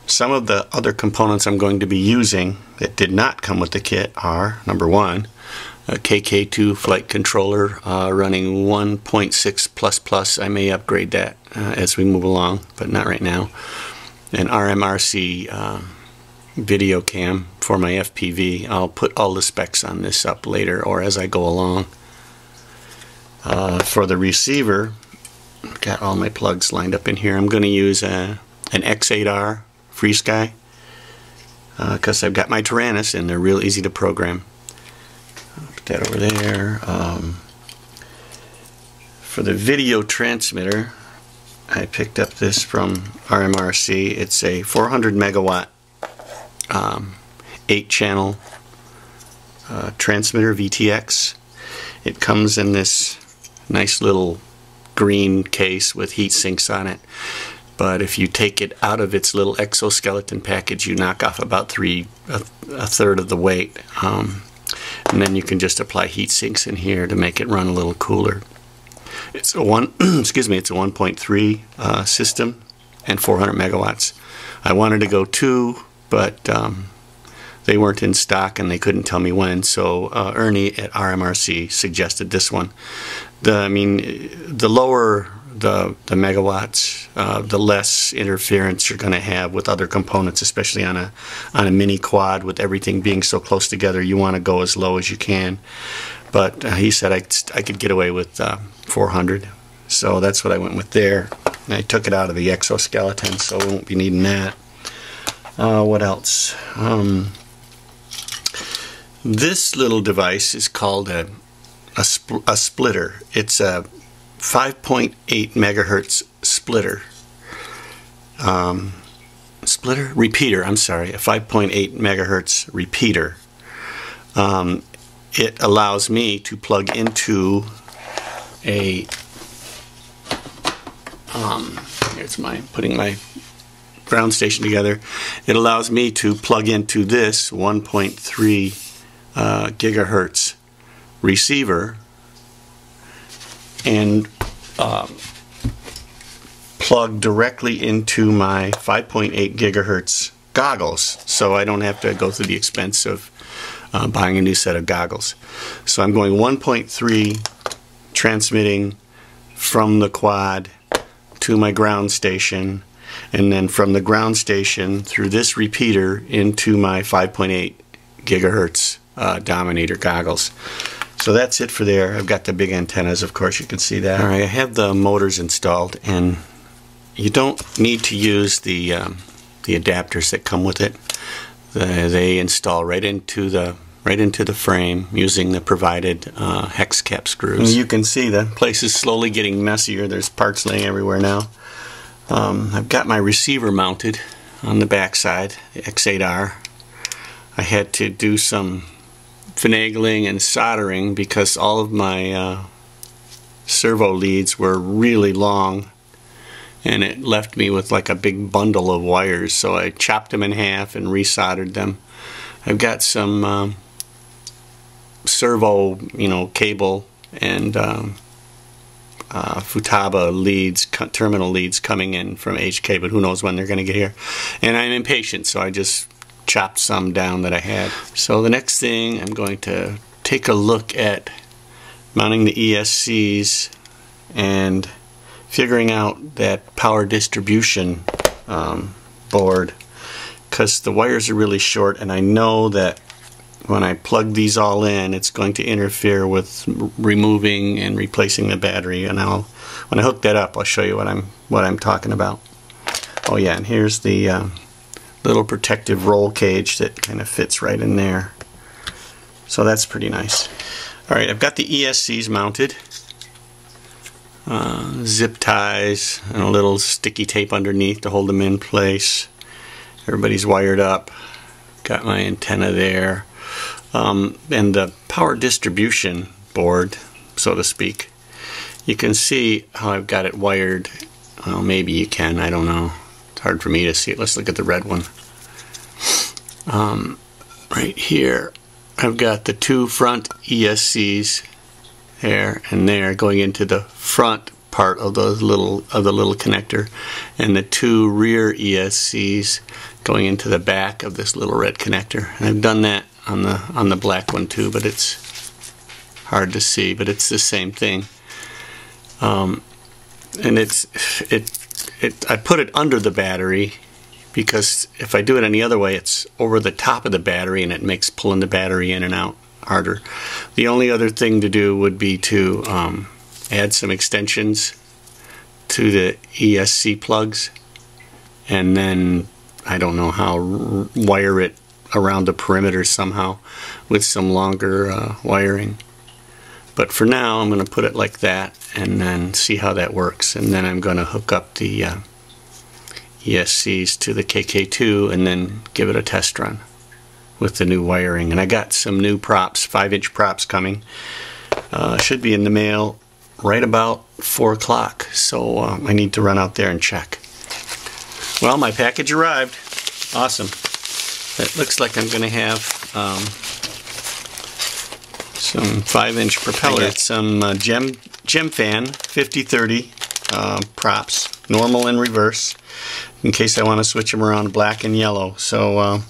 Some of the other components I'm going to be using that did not come with the kit are, number one, a KK2 flight controller running 1.6++. I may upgrade that as we move along, but not right now. An RMRC video cam for my FPV. I'll put all the specs on this up later or as I go along. For the receiver, I've got all my plugs lined up in here. I'm going to use an X8R FreeSky because I've got my Tyrannus and they're real easy to program. I'll put that over there. For the video transmitter, I picked up this from RMRC. It's a 400 megawatt 8-channel transmitter VTX. It comes in this nice little green case with heat sinks on it. But if you take it out of its little exoskeleton package, you knock off about a third of the weight. And then you can just apply heat sinks in here to make it run a little cooler. It's a it's a 1.3 system and 400 megawatts. I wanted to go 2, but they weren't in stock and they couldn't tell me when. So Ernie at RMRC suggested this one. The lower the megawatts, the less interference you're going to have with other components, especially on a mini quad with everything being so close together. You want to go as low as you can. But he said I could get away with 400, so that's what I went with there. And I took it out of the exoskeleton, so we won't be needing that. What else? This little device is called a splitter. It's a 5.8 megahertz splitter. Repeater, I'm sorry, a 5.8 megahertz repeater. It allows me to plug into a putting my ground station together. It allows me to plug into this 1.3 gigahertz receiver and plug directly into my 5.8 gigahertz goggles, so I don't have to go through the expense of buying a new set of goggles. So I'm going 1.3 transmitting from the quad to my ground station, and then from the ground station through this repeater into my 5.8 gigahertz Dominator goggles. So that's it for there. I've got the big antennas, of course, you can see that. Alright, I have the motors installed, and you don't need to use the adapters that come with it. They install right into the frame using the provided hex cap screws. And you can see the place is slowly getting messier. There's parts laying everywhere now. I've got my receiver mounted on the back side, the X8R. I had to do some finagling and soldering because all of my servo leads were really long, and it left me with like a big bundle of wires, so I chopped them in half and resoldered them. I've got some servo, cable and Futaba leads, terminal leads coming in from HK, but who knows when they're going to get here. And I'm impatient, so I just chopped some down that I had. So the next thing, I'm going to take a look at mounting the ESCs and figuring out that power distribution board, because the wires are really short, and I know that when I plug these all in, it's going to interfere with removing and replacing the battery. And when I hook that up, I'll show you what I'm talking about. Oh yeah, and here's the little protective roll cage that kind of fits right in there. So that's pretty nice. Alright, I've got the ESCs mounted. Zip ties and a little sticky tape underneath to hold them in place. Everybody's wired up. Got my antenna there. And the power distribution board, so to speak, you can see how I've got it wired. Well, maybe you can, I don't know. It's hard for me to see it. Let's look at the red one. Right here, I've got the two front ESCs there and there going into the front part of the little connector, and the 2 rear ESCs going into the back of this little red connector. And I've done that on the black one too, but it's hard to see, but it's the same thing. And I put it under the battery because if I do it any other way, it's over the top of the battery and it makes pulling the battery in and out harder. The only other thing to do would be to add some extensions to the ESC plugs, and then I don't know how, wire it around the perimeter somehow with some longer wiring. But for now I'm going to put it like that and then see how that works, and then I'm going to hook up the ESCs to the KK2 and then give it a test run with the new wiring. And I got some new props, 5-inch props coming. Should be in the mail right about 4 o'clock, so I need to run out there and check. Well, my package arrived. Awesome. It looks like I'm going to have some 5-inch propeller. I got some gem fan 50/30 props, normal and reverse, in case I want to switch them around black and yellow. So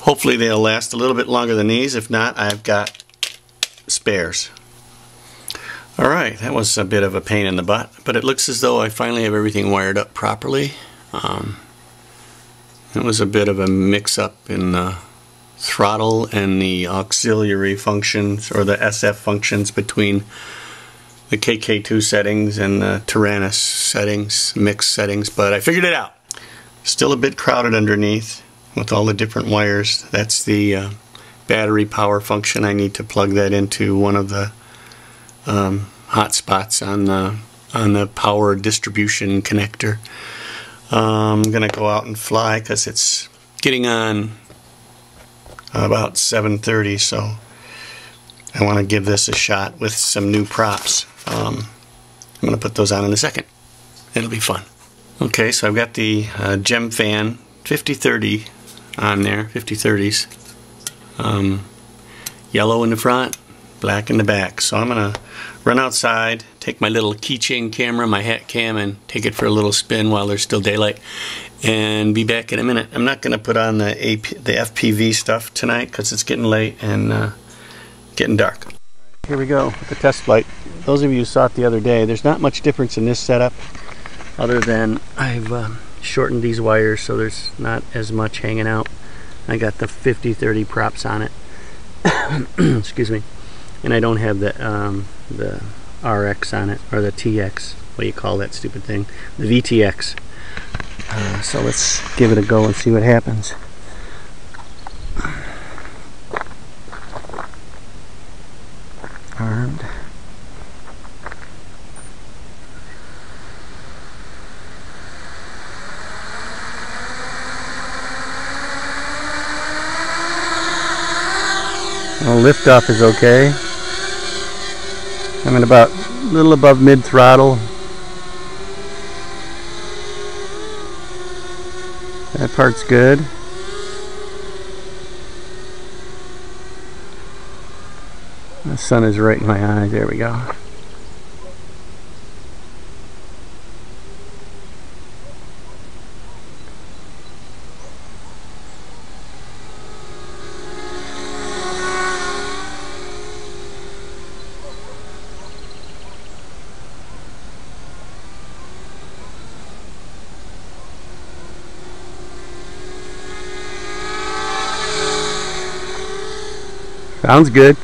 hopefully they'll last a little bit longer than these. If not, I've got spares. Alright, that was a bit of a pain in the butt, but it looks as though I finally have everything wired up properly. It was a bit of a mix-up in the throttle and the auxiliary functions, or the SF functions, between the KK2 settings and the Tyrannus settings, mix settings, but I figured it out. Still a bit crowded underneath with all the different wires. That's the battery power function. I need to plug that into one of the hot spots on the power distribution connector. I'm gonna go out and fly because it's getting on about 7:30, so I want to give this a shot with some new props. I'm gonna put those on in a second. It'll be fun. Okay, so I've got the gem fan 50/30 on there, 50/30s. Yellow in the front, black in the back. So I'm gonna run outside, take my little keychain camera, my hat cam, and take it for a little spin while there's still daylight, and be back in a minute. I'm not gonna put on the FPV stuff tonight because it's getting late and getting dark. Here we go with the test flight. Those of you who saw it the other day, there's not much difference in this setup other than I've shortened these wires so there's not as much hanging out. I got the 50/30 props on it. Excuse me. And I don't have the RX on it, or the TX, what do you call that stupid thing? The VTX. So let's give it a go and see what happens. Armed. Well, liftoff is okay. I'm at about a little above mid throttle. That part's good. The sun is right in my eyes. There we go. Sounds good.